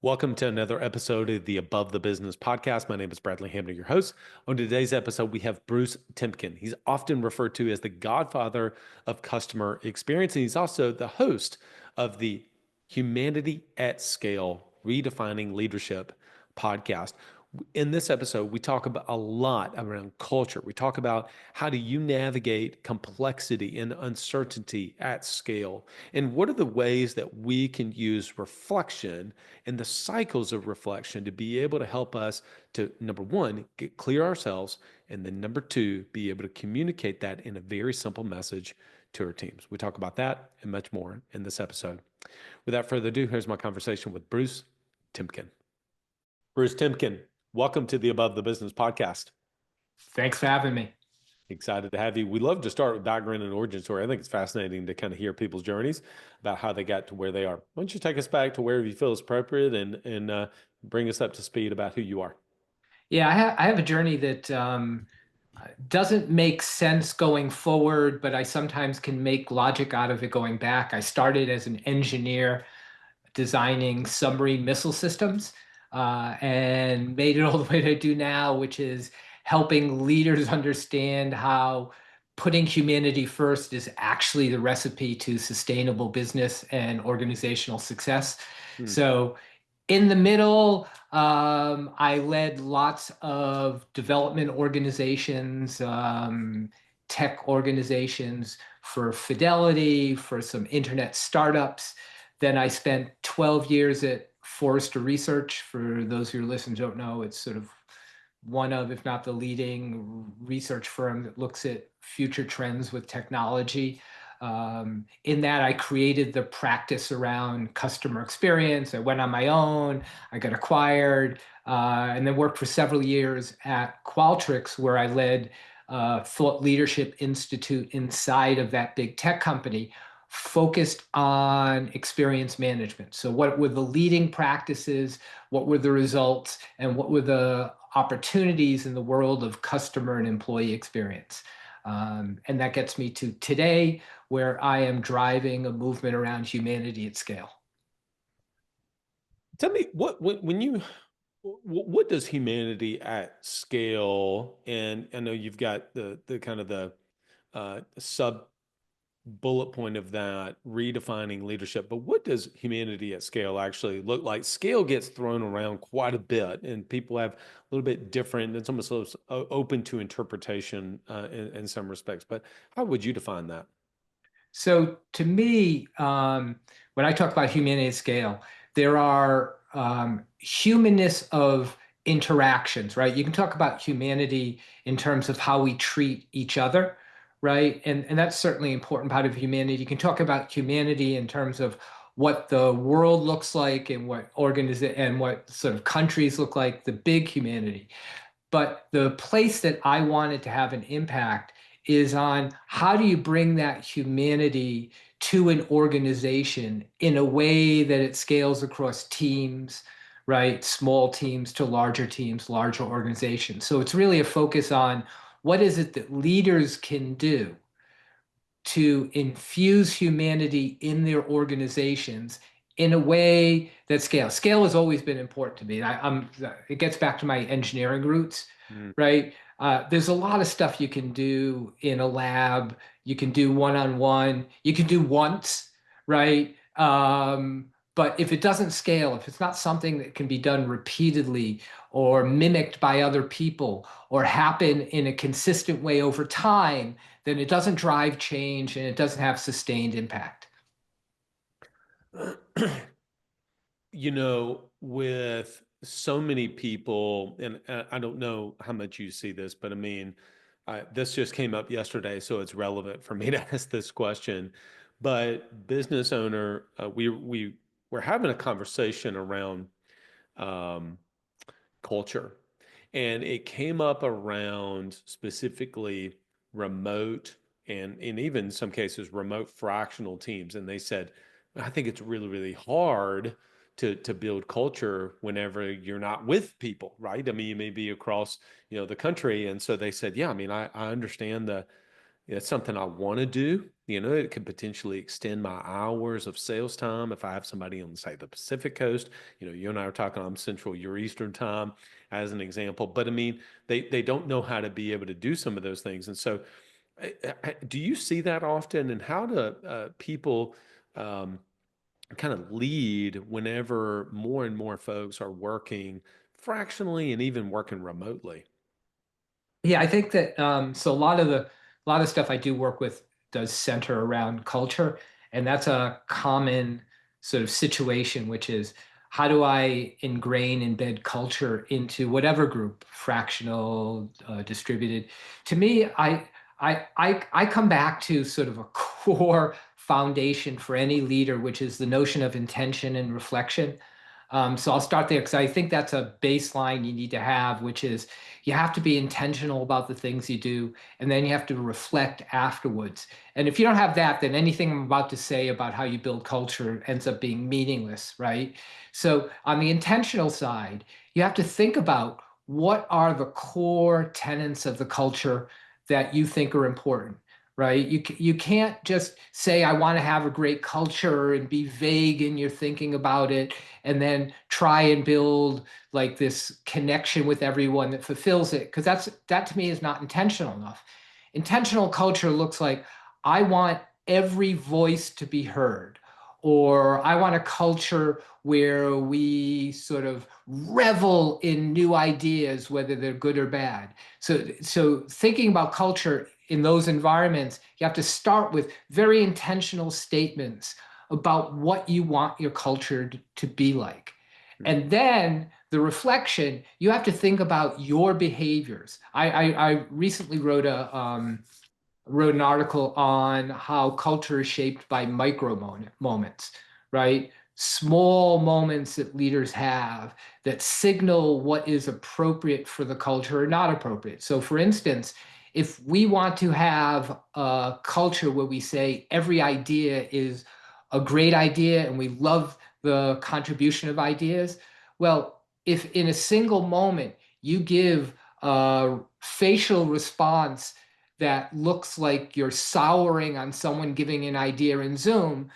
Welcome to another episode of the Above the Business podcast. My name is Bradley Hamner, your host. On today's episode, we have Bruce Temkin. He's often referred to as the Godfather of Customer Experience, and he's also the host of the Humanity at Scale Redefining Leadership podcast. In this episode, we talk about a lot around culture. We talk about how do you navigate complexity and uncertainty at scale, and what are the ways that we can use reflection and the cycles of reflection to be able to help us to, number one, get clear ourselves, and then number two, be able to communicate that in a very simple message to our teams. We talk about that and much more in this episode. Without further ado, here's my conversation with Bruce Temkin. Bruce Temkin, welcome to the Above the Business podcast. Thanks for having me. Excited to have you. We love to start with background and origin story. I think it's fascinating to kind of hear people's journeys about how they got to where they are. Why don't you take us back to wherever you feel is appropriate and bring us up to speed about who you are? Yeah, I have a journey that doesn't make sense going forward, but I sometimes can make logic out of it going back. I started as an engineer designing submarine missile systems and made it all the way to do now, which is helping leaders understand how putting humanity first is actually the recipe to sustainable business and organizational success. So in the middle, I led lots of development organizations, tech organizations for Fidelity, for some internet startups. Then I spent 12 years at Forrester Research. For those who listen don't know, it's sort of one of, if not the leading research firm that looks at future trends with technology. In that, I created the practice around customer experience. I went on my own, I got acquired, and then worked for several years at Qualtrics, where I led Thought Leadership Institute inside of that big tech company, focused on experience management. So what were the leading practices, what were the results, and what were the opportunities in the world of customer and employee experience. And that gets me to today, where I am driving a movement around humanity at scale. Tell me what does humanity at scale, and I know you've got the kind of the sub bullet point of that, redefining leadership. But what does humanity at scale actually look like? Scale gets thrown around quite a bit, and people have a little bit different, it's almost open to interpretation in some respects. But how would you define that? So to me, when I talk about humanity at scale, there are humanness of interactions, right? You can talk about humanity in terms of how we treat each other, right? And that's certainly an important part of humanity. You can talk about humanity in terms of what the world looks like and what sort of countries look like, the big humanity. But the place that I wanted to have an impact is on how do you bring that humanity to an organization in a way that it scales across teams, right? Small teams to larger teams, larger organizations. So it's really a focus on what is it that leaders can do to infuse humanity in their organizations in a way that scales. Scale has always been important to me. It gets back to my engineering roots, Mm. right? There's a lot of stuff you can do in a lab. You can do one-on-one. You can do once, right? But if it doesn't scale, if it's not something that can be done repeatedly or mimicked by other people or happen in a consistent way over time, then it doesn't drive change and it doesn't have sustained impact. With so many people, and I don't know how much you see this, but I mean, this just came up yesterday, so it's relevant for me to ask this question. But business owner, we're having a conversation around um, culture, and it came up around specifically remote and even in some cases remote fractional teams. And they said, I think it's really, really hard to build culture whenever you're not with people, right? I mean, you may be across, the country. And so they said, yeah, I mean, I understand It's something I want to do. It could potentially extend my hours of sales time if I have somebody on, say, the Pacific Coast. You and I are talking, I'm Central, you're Eastern time, as an example. But I mean, they don't know how to be able to do some of those things. And so, do you see that often? And how do people um, kind of lead whenever more and more folks are working fractionally and even working remotely? Yeah, I think that so a lot of stuff I do work with does center around culture, and that's a common sort of situation, which is how do I embed culture into whatever group, fractional, distributed. To me, I come back to sort of a core foundation for any leader, which is the notion of intention and reflection. So I'll start there because I think that's a baseline you need to have, which is you have to be intentional about the things you do, and then you have to reflect afterwards. And if you don't have that, then anything I'm about to say about how you build culture ends up being meaningless, right? So on the intentional side, you have to think about what are the core tenets of the culture that you think are important. Right? You can't just say, I want to have a great culture and be vague in your thinking about it and then try and build like this connection with everyone that fulfills it, because that to me is not intentional enough. Intentional culture looks like I want every voice to be heard, or I want a culture where we sort of revel in new ideas, whether they're good or bad. So thinking about culture in those environments, you have to start with very intentional statements about what you want your culture to be like. Mm. And then the reflection, you have to think about your behaviors. I recently wrote an article on how culture is shaped by moments, right? Small moments that leaders have that signal what is appropriate for the culture or not appropriate. So, for instance, if we want to have a culture where we say every idea is a great idea and we love the contribution of ideas, well, if in a single moment you give a facial response that looks like you're souring on someone giving an idea in Zoom,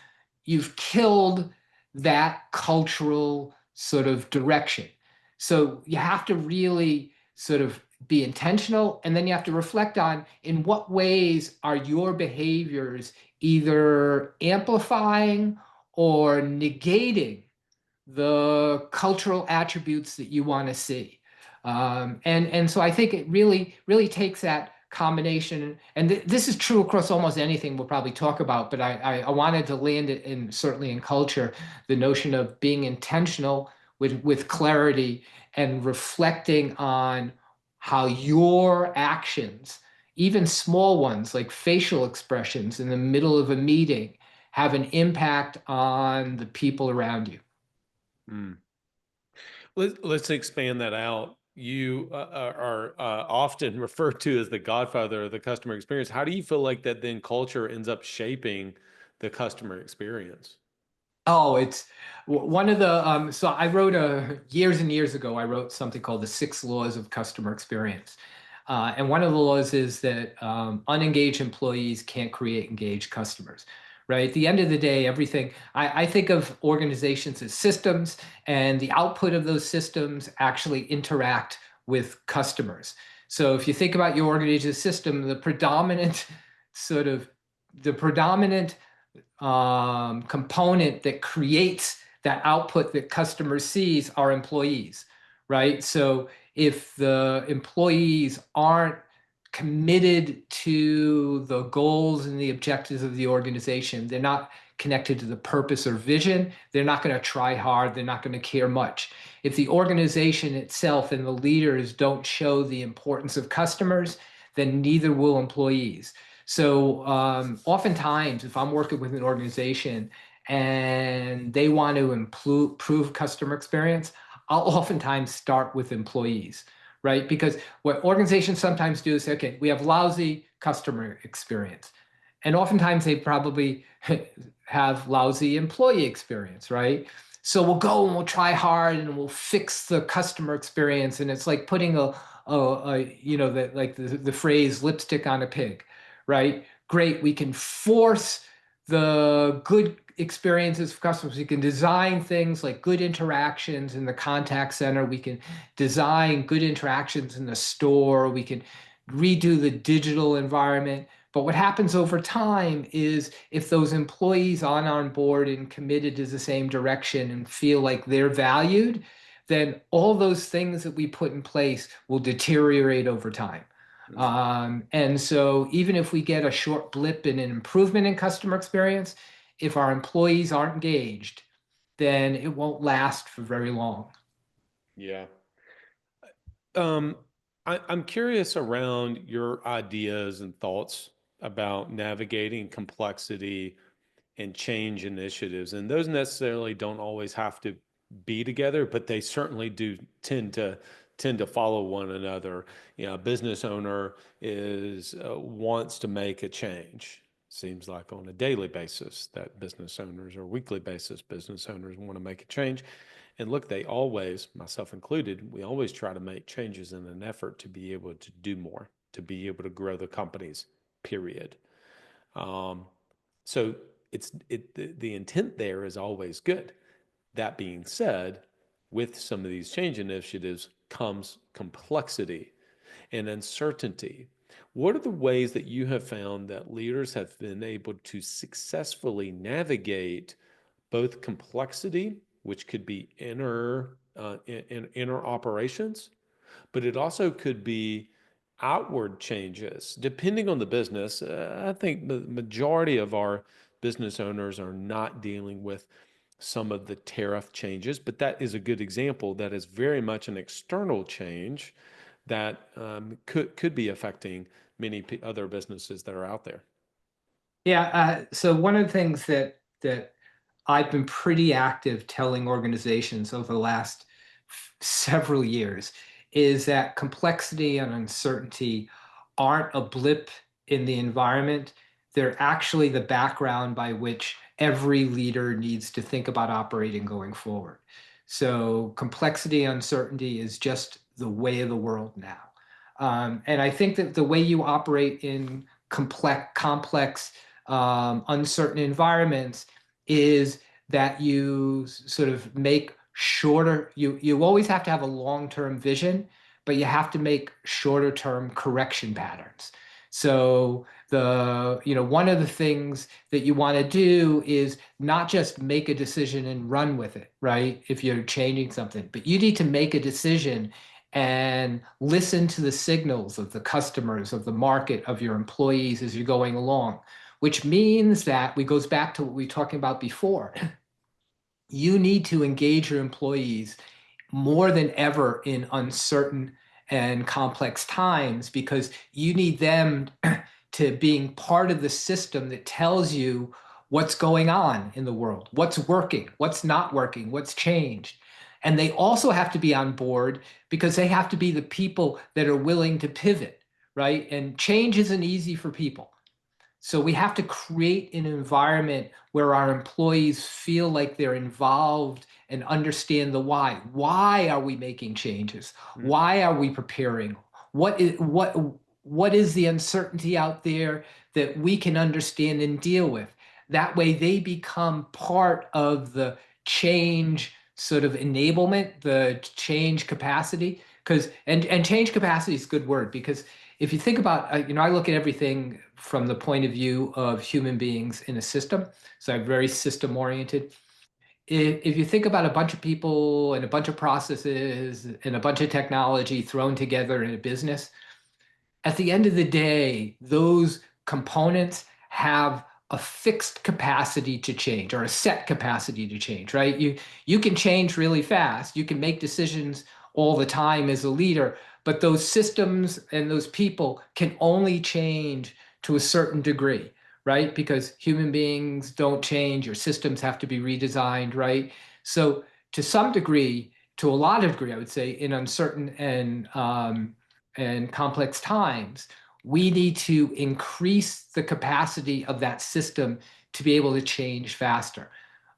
you've killed that cultural sort of direction. So you have to really sort of be intentional, and then you have to reflect on in what ways are your behaviors either amplifying or negating the cultural attributes that you want to see. And so I think it really takes that combination, and this is true across almost anything we'll probably talk about, but I wanted to land it in certainly in culture, the notion of being intentional with clarity and reflecting on how your actions, even small ones like facial expressions in the middle of a meeting, have an impact on the people around you. Mm. Let's expand that out. You are often referred to as the godfather of the customer experience. How do you feel like that then culture ends up shaping the customer experience? Oh, it's one of the so I wrote a years and years ago, I wrote something called the Six Laws of Customer Experience. And one of the laws is that unengaged employees can't create engaged customers. Right. At the end of the day, everything I think of organizations as systems, and the output of those systems actually interact with customers. So if you think about your organization's system, sort of the predominant component that creates that output that customer sees are employees, right? So if the employees aren't committed to the goals and the objectives of the organization, they're not connected to the purpose or vision, they're not going to try hard, they're not going to care much. If the organization itself and the leaders don't show the importance of customers, then neither will employees. So oftentimes, if I'm working with an organization and they want to improve customer experience, I'll oftentimes start with employees, right? Because what organizations sometimes do is say, okay, we have lousy customer experience. And oftentimes they probably have lousy employee experience, right? So we'll go and we'll try hard and we'll fix the customer experience. And it's like putting a you know, the phrase lipstick on a pig, right? Great, we can force the good experiences for customers. We can design things like good interactions in the contact center. We can design good interactions in the store. We can redo the digital environment. But what happens over time is if those employees aren't on board and committed to the same direction and feel like they're valued, then all those things that we put in place will deteriorate over time. And so even if we get a short blip in an improvement in customer experience, if our employees aren't engaged, then it won't last for very long. Yeah. Um, I'm curious around your ideas and thoughts about navigating complexity and change initiatives. And those necessarily don't always have to be together, but they certainly do tend to follow one another. You know, a business owner is wants to make a change. Seems like on a daily basis that business owners or weekly basis business owners want to make a change. And look, they always, myself included, we always try to make changes in an effort to be able to do more, to be able to grow the companies, period. Um, so the intent there is always good. That being said, with some of these change initiatives comes complexity and uncertainty. What are the ways that you have found that leaders have been able to successfully navigate both complexity, which could be inner operations, but it also could be outward changes depending on the business. I think the majority of our business owners are not dealing with some of the tariff changes, but that is a good example. That is very much an external change that could be affecting many other businesses that are out there. Yeah, so one of the things that I've been pretty active telling organizations over the last several years is that complexity and uncertainty aren't a blip in the environment. They're actually the background by which every leader needs to think about operating going forward. So complexity and uncertainty is just the way of the world now. And I think that the way you operate in complex, uncertain environments is that you sort of make shorter, you always have to have a long-term vision, but you have to make shorter term correction patterns. So one of the things that you want to do is not just make a decision and run with it, right? If you're changing something, but you need to make a decision and listen to the signals of the customers, of the market, of your employees as you're going along, which means that we goes back to what we were talking about before. You need to engage your employees more than ever in uncertain and complex times because you need them to being part of the system that tells you what's going on in the world, what's working, what's not working, what's changed. And they also have to be on board because they have to be the people that are willing to pivot, right? And change isn't easy for people. So we have to create an environment where our employees feel like they're involved and understand the why. Why are we making changes? Mm. Why are we preparing? What is the uncertainty out there that we can understand and deal with? That way they become part of the change sort of enablement, the change capacity. Because and change capacity is a good word because if you think about, I look at everything from the point of view of human beings in a system. So I'm very system oriented. If you think about a bunch of people and a bunch of processes and a bunch of technology thrown together in a business, at the end of the day, those components have a fixed capacity to change or a set capacity to change, right? You can change really fast. You can make decisions all the time as a leader, but those systems and those people can only change to a certain degree, right? Because human beings don't change, your systems have to be redesigned, right? So to some degree, to a lot of degree, I would say, in uncertain and complex times, we need to increase the capacity of that system to be able to change faster.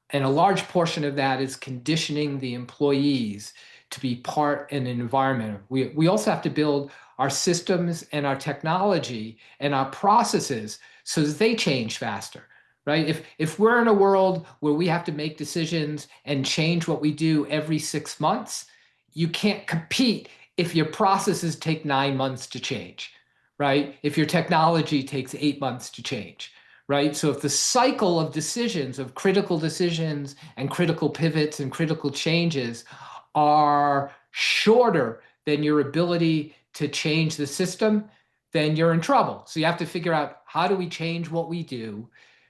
And a large portion of that is conditioning the employees to be part in an environment. We also have to build our systems and our technology and our processes so that they change faster, right? If we're in a world where we have to make decisions and change what we do every 6 months, you can't compete if your processes take 9 months to change, right? If your technology takes 8 months to change, right? So if the cycle of decisions, of critical decisions and critical pivots and critical changes are shorter than your ability to change the system, then you're in trouble. So you have to figure out, how do we change what we do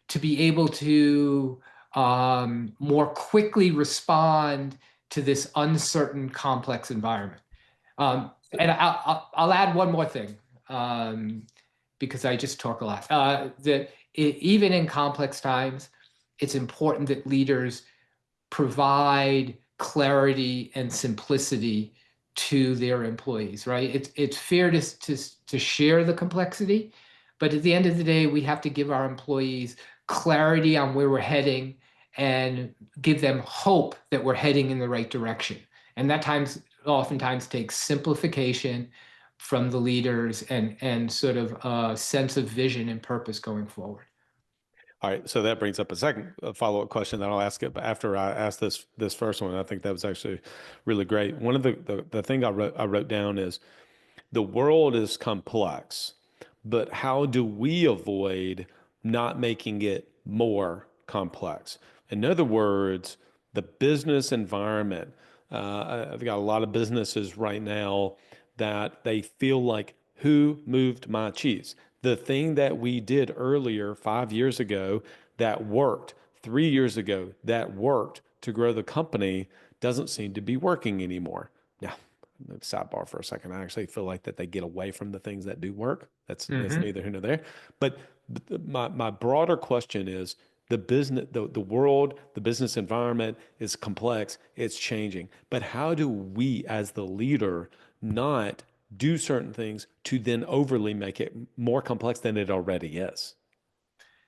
to be able to more quickly respond to this uncertain, complex environment. And I'll add one more thing, because I just talk a lot. Even in complex times, it's important that leaders provide clarity and simplicity to their employees, right? It's fair to share the complexity, but at the end of the day, we have to give our employees clarity on where we're heading and give them hope that we're heading in the right direction. And that oftentimes takes simplification from the leaders and sort of a sense of vision and purpose going forward. All right, so that brings up a follow-up question that I'll ask it after I ask this first one. I think that was actually really great. One of the thing I wrote down is the world is complex, but how do we avoid not making it more complex? In other words, the business environment. I've got a lot of businesses right now that they feel like, who moved my cheese? The thing that we did earlier 5 years ago that worked, 3 years ago that worked to grow the company doesn't seem to be working anymore. Now, sidebar for a second. I actually feel like that they get away from the things that do work. That's Hmm. neither here nor there. But my broader question is the world, the business environment is complex, it's changing. But how do we as the leader not do certain things to then overly make it more complex than it already is?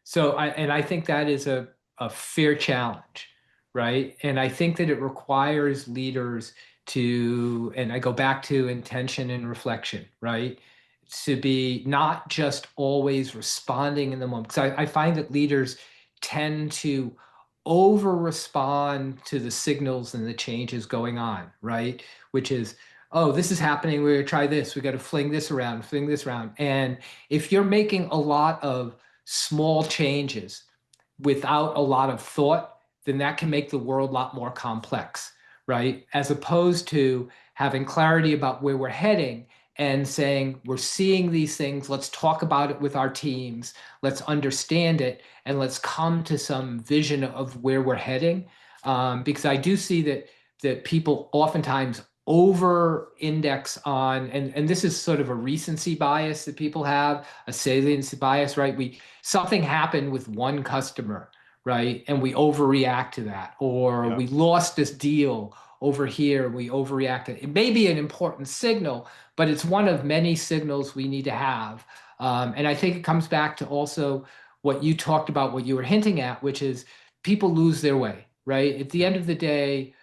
So I think that is a fair challenge, right? And I think that it requires leaders to, and I go back to intention and reflection, right? To be not just always responding in the moment. Because I find that leaders tend to over respond to the signals and the changes going on, right? Which is, oh, this is happening. We're gonna try this. We got to fling this around, fling this around. And if you're making a lot of small changes without a lot of thought, then that can make the world a lot more complex, right? As opposed to having clarity about where we're heading and saying, we're seeing these things, let's talk about it with our teams, let's understand it, and let's come to some vision of where we're heading. Because I do see that people oftentimes over index on, and this is sort of a recency bias that people have, a saliency bias, right? Something happened with one customer, right? And we overreact to that, or Yeah. we lost this deal over here, we overreacted. It may be an important signal, but it's one of many signals we need to have. And I think it comes back to also what you talked about, what you were hinting at, which is people lose their way, right? At the Yeah. end of the day,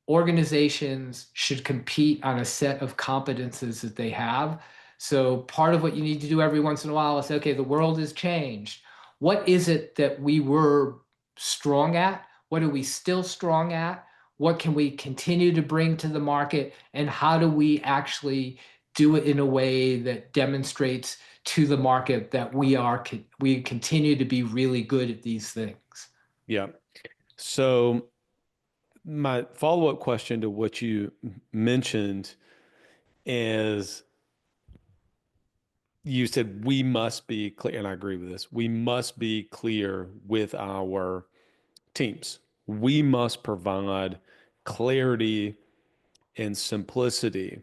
organizations should compete on a set of competences that they have. So part of what you need to do every once in a while is say, okay, the world has changed. What is it that we were strong at? What are we still strong at? What can we continue to bring to the market? And how do we actually do it in a way that demonstrates to the market that we continue to be really good at these things? Yeah. So my follow-up question to what you mentioned is you said we must be clear, and I agree with this. We must be clear with our teams. We must provide clarity and simplicity.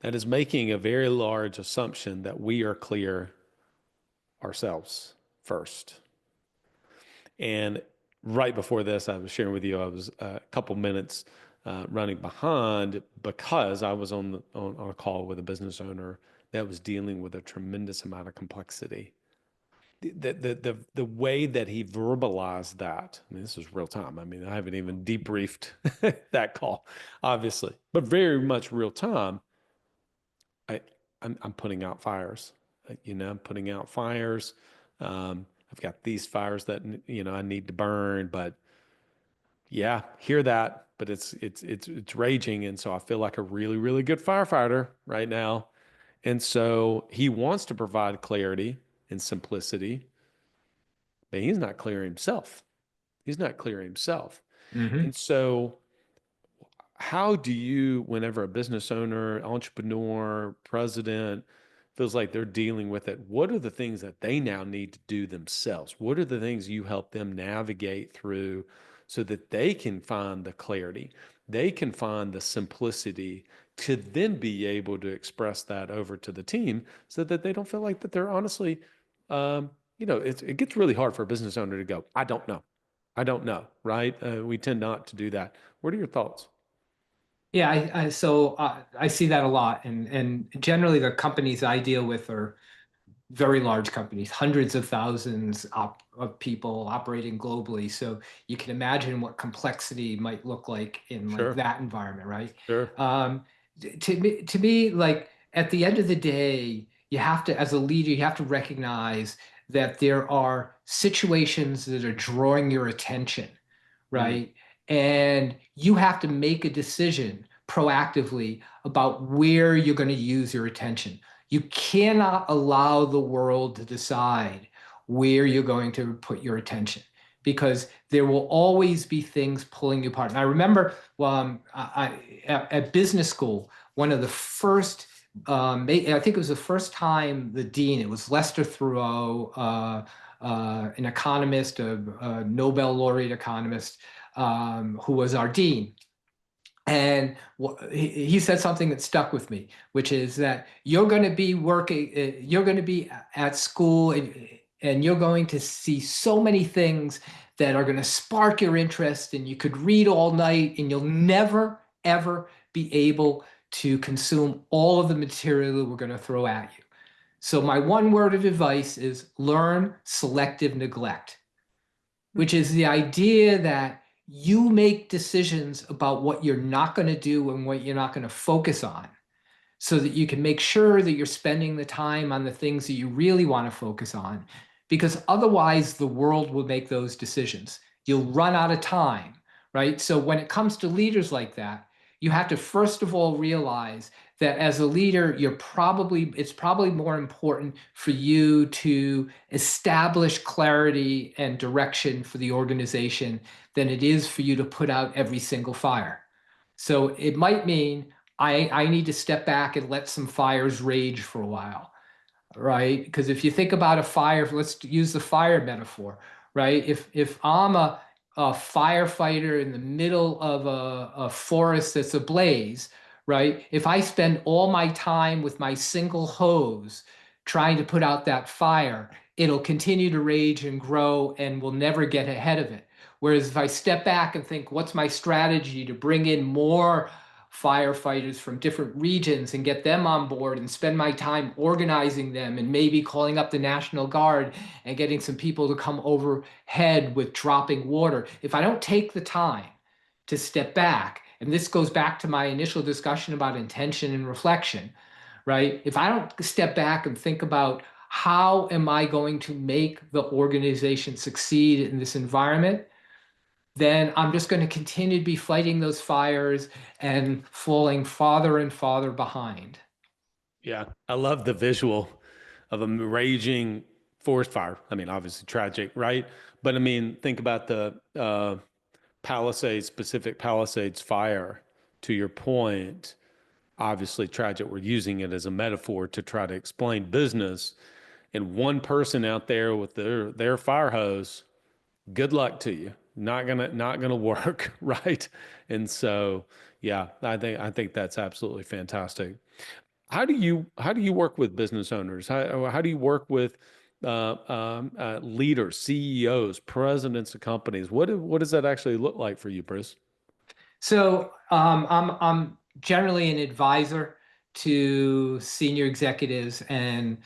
That is making a very large assumption that we are clear ourselves first. And right before this, I was sharing with you, I was a couple minutes running behind because I was on a call with a business owner that was dealing with a tremendous amount of complexity. The way that he verbalized that, I mean, this is real time. I mean, I haven't even debriefed that call, obviously, but very much real time. I'm putting out fires. I'm putting out fires. I've got these fires that I need to burn, but yeah, hear that, but it's raging, and so I feel like a really really good firefighter right now. And so he wants to provide clarity and simplicity, but he's not clear himself. He's not clear himself. Hmm. And so how do you, whenever a business owner, entrepreneur, president feels like they're dealing with it, what are the things that they now need to do themselves? What are the things you help them navigate through so that they can find the clarity, they can find the simplicity to then be able to express that over to the team so that they don't feel like that they're honestly, it gets really hard for a business owner to go, I don't know. I don't know, right? We tend not to do that. What are your thoughts? Yeah, I see that a lot, and generally the companies I deal with are very large companies, hundreds of thousands of people operating globally. So you can imagine what complexity might look like in like Sure, that environment, right? sure. Um, to me, like at the end of the day, you have to, as a leader, you have to recognize that there are situations that are drawing your attention, Mm, right? And you have to make a decision proactively about where you're going to use your attention. You cannot allow the world to decide where you're going to put your attention because there will always be things pulling you apart. And I remember at business school, one of the first, I think it was the first time the dean, it was Lester Thurow, an economist, a Nobel laureate economist, who was our dean. And he said something that stuck with me, which is that you're going to be working, you're going to be at school, and you're going to see so many things that are going to spark your interest, and you could read all night, and you'll never, ever be able to consume all of the material that we're going to throw at you. So, my one word of advice is learn selective neglect, mm, which is the idea that you make decisions about what you're not going to do and what you're not going to focus on so that you can make sure that you're spending the time on the things that you really want to focus on, because otherwise the world will make those decisions. You'll run out of time, right? So when it comes to leaders like that, you have to first of all realize that as a leader, it's probably more important for you to establish clarity and direction for the organization than it is for you to put out every single fire. So it might mean I need to step back and let some fires rage for a while, right? Because if you think about a fire, let's use the fire metaphor, right? If I'm a firefighter in the middle of a forest that's ablaze, right? If I spend all my time with my single hose trying to put out that fire, it'll continue to rage and grow and we'll never get ahead of it. Whereas if I step back and think, what's my strategy to bring in more firefighters from different regions and get them on board and spend my time organizing them and maybe calling up the National Guard and getting some people to come overhead with dropping water. If I don't take the time to step back, and this goes back to my initial discussion about intention and reflection, right? If I don't step back and think about how am I going to make the organization succeed in this environment, then I'm just going to continue to be fighting those fires and falling farther and farther behind. yeah, I love the visual of a raging forest fire. I mean, obviously tragic, right? But I mean, think about the Palisades, Pacific Palisades fire. To your point, obviously tragic. We're using it as a metaphor to try to explain business. And one person out there with their fire hose, good luck to you. Not gonna work, right? And so, yeah, I think that's absolutely fantastic. How do you work with business owners? How do you work with leaders, CEOs, presidents of companies? What does that actually look like for you, Bruce? So I'm generally an advisor to senior executives and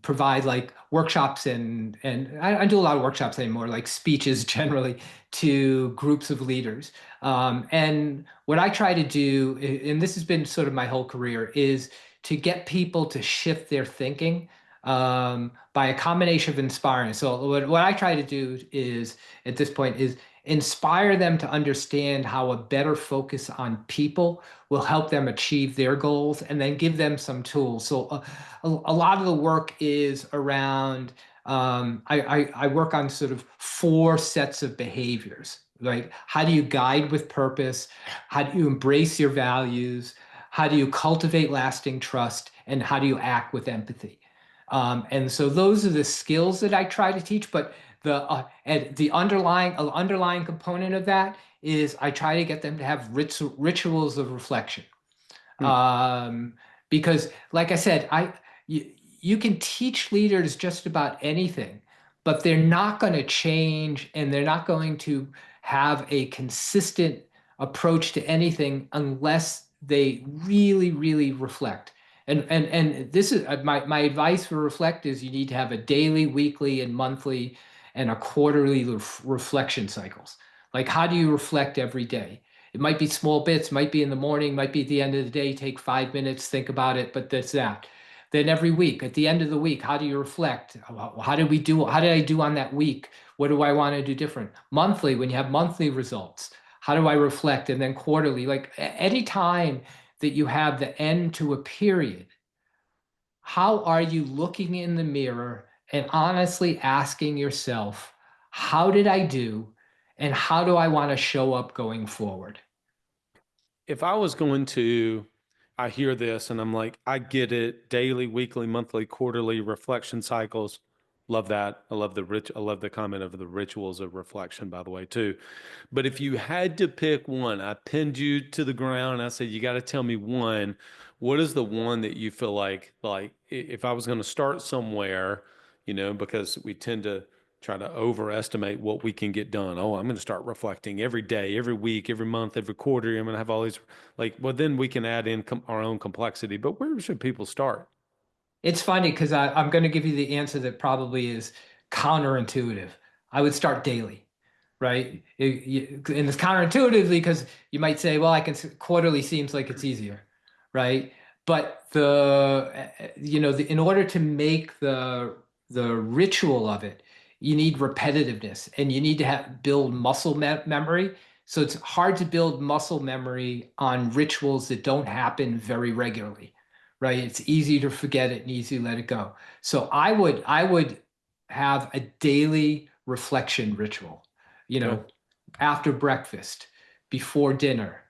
provide like workshops and I do a lot of workshops anymore, like speeches generally to groups of leaders. And what I try to do, and this has been sort of my whole career, is to get people to shift their thinking by a combination of inspiring. So what I try to do is at this point is inspire them to understand how a better focus on people will help them achieve their goals, and then give them some tools. So a lot of the work is around, I work on sort of four sets of behaviors, right? How do you guide with purpose? How do you embrace your values? How do you cultivate lasting trust? And how do you act with empathy? And so those are the skills that I try to teach. But and the underlying component of that is I try to get them to have rituals of reflection. Hmm. Um, because, like I said, you can teach leaders just about anything, but they're not going to change, and they're not going to have a consistent approach to anything unless they really, really reflect. And this is my advice for reflect is you need to have a daily, weekly, and monthly, and a quarterly reflection cycles. Like, how do you reflect every day? It might be small bits, might be in the morning, might be at the end of the day, take 5 minutes, think about it, but that's that. Then every week, at the end of the week, how do you reflect? How did we do? How did I do on that week? What do I want to do different? Monthly, when you have monthly results, how do I reflect? And then quarterly, like any time that you have the end to a period, how are you looking in the mirror and honestly asking yourself, how did I do? And how do I want to show up going forward? If I was going to, I hear this and I'm like, I get it. Daily, weekly, monthly, quarterly reflection cycles. Love that. I love the comment of the rituals of reflection, by the way, too. But if you had to pick one, I pinned you to the ground. I said, you got to tell me one. What is the one that you feel like if I was going to start somewhere, because we tend to try to overestimate what we can get done. Oh, I'm going to start reflecting every day, every week, every month, every quarter. I'm going to have all these well, then we can add in our own complexity. But where should people start? It's funny because I'm going to give you the answer that probably is counterintuitive. I would start daily, right? And it's counterintuitively because you might say, well, quarterly seems like it's easier, right? But in order to make the ritual of it, you need repetitiveness, and you need to build muscle memory. So it's hard to build muscle memory on rituals that don't happen very regularly, right? It's easy to forget it and easy to let it go. So I would have a daily reflection ritual, you Okay. know, after breakfast, before dinner,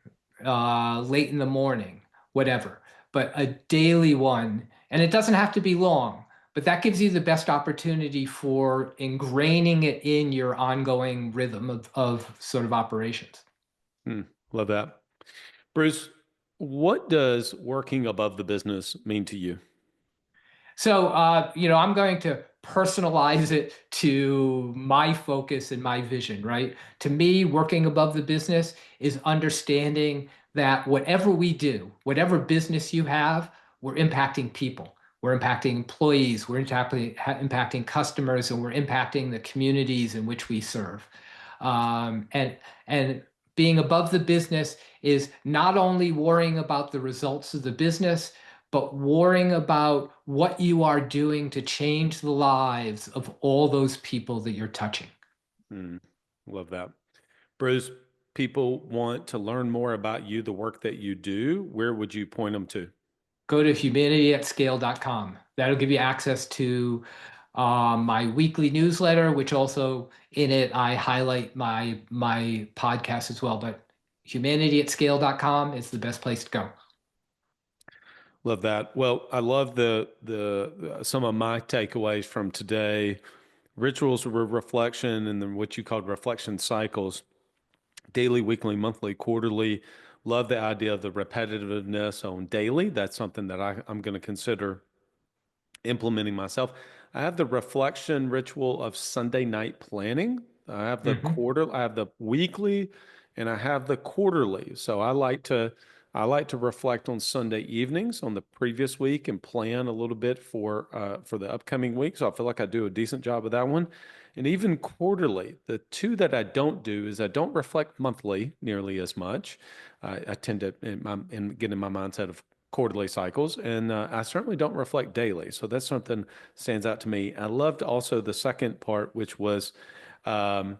late in the morning, whatever. But a daily one, and it doesn't have to be long, but that gives you the best opportunity for ingraining it in your ongoing rhythm of sort of operations. Hmm. Love that. Bruce, what does working above the business mean to you? So, I'm going to personalize it to my focus and my vision, right? To me, working above the business is understanding that whatever we do, whatever business you have, we're impacting people. We're impacting employees, we're impacting customers, and we're impacting the communities in which we serve. And being above the business is not only worrying about the results of the business, but worrying about what you are doing to change the lives of all those people that you're touching. Hmm. Love that. Bruce, people want to learn more about you, the work that you do. Where would you point them to? Go to humanityatscale.com. That'll give you access to my weekly newsletter, which also in it I highlight my podcast as well. But humanityatscale.com is the best place to go. Love that. Well, I love the some of my takeaways from today. Rituals of reflection and then what you called reflection cycles, daily, weekly, monthly, quarterly. Love the idea of the repetitiveness on daily. That's something that I'm going to consider implementing myself. I have the reflection ritual of Sunday night planning. Mhm. I have the weekly, and I have the quarterly. So I like to reflect on Sunday evenings on the previous week and plan a little bit for the upcoming week. So I feel like I do a decent job of that one. And even quarterly, the two that I don't do is I don't reflect monthly nearly as much. I tend to get in my mindset of quarterly cycles, and I certainly don't reflect daily. So that's something that stands out to me. I loved also the second part, which was um,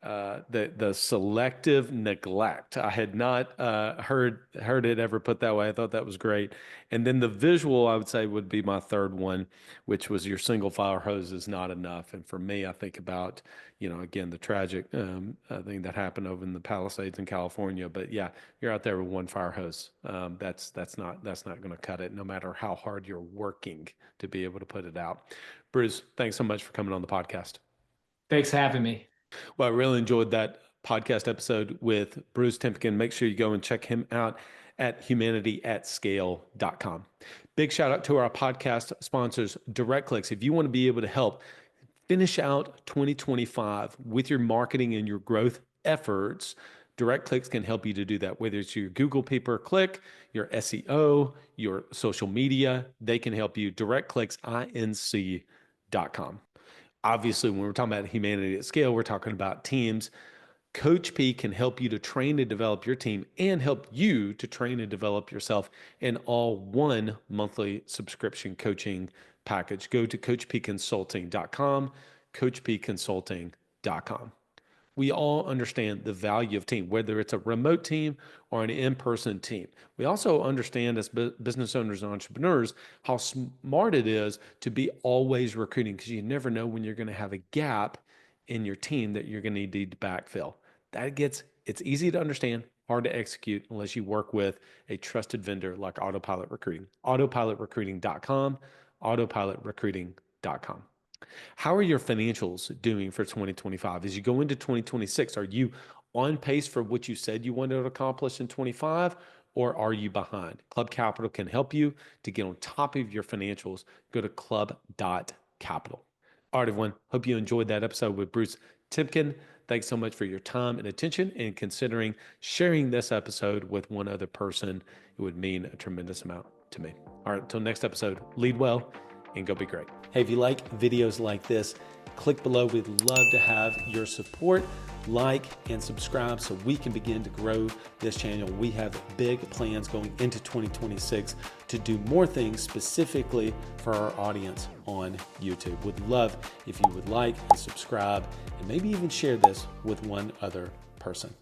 the selective neglect. I had not heard it ever put that way. I thought that was great. And then the visual, I would say, would be my third one, which was your single fire hose is not enough. And for me, I think about, again, the tragic thing that happened over in the Palisades in California. But yeah, you're out there with one fire hose. That's not going to cut it, no matter how hard you're working to be able to put it out. Bruce, thanks so much for coming on the podcast. Thanks for having me. Well, I really enjoyed that podcast episode with Bruce Temkin. Make sure you go and check him out at humanityatscale.com. Big shout out to our podcast sponsors, DirectClicks. If you want to be able to help finish out 2025 with your marketing and your growth efforts, DirectClicks can help you to do that. Whether it's your Google pay-per-click, your SEO, your social media, they can help you. DirectClicksInc.com. Obviously, when we're talking about humanity at scale, we're talking about teams. Coach P can help you to train and develop your team and help you to train and develop yourself in all one monthly subscription coaching package. Go to coachpconsulting.com, coachpconsulting.com. We all understand the value of team, whether it's a remote team or an in-person team. We also understand as business owners and entrepreneurs how smart it is to be always recruiting, because you never know when you're going to have a gap in your team that you're going to need to backfill. It's easy to understand, hard to execute unless you work with a trusted vendor like Autopilot Recruiting. Autopilotrecruiting.com, autopilotrecruiting.com. How are your financials doing for 2025? As you go into 2026, are you on pace for what you said you wanted to accomplish in 25, or are you behind? Club Capital can help you to get on top of your financials. Go to club.capital. All right, everyone. Hope you enjoyed that episode with Bruce Temkin. Thanks so much for your time and attention and considering sharing this episode with one other person. It would mean a tremendous amount to me. All right, until next episode, lead well and go be great. Hey, if you like videos like this, click below. We'd love to have your support. Like and subscribe so we can begin to grow this channel. We have big plans going into 2026 to do more things specifically for our audience on YouTube. Would love if you would like and subscribe and maybe even share this with one other person.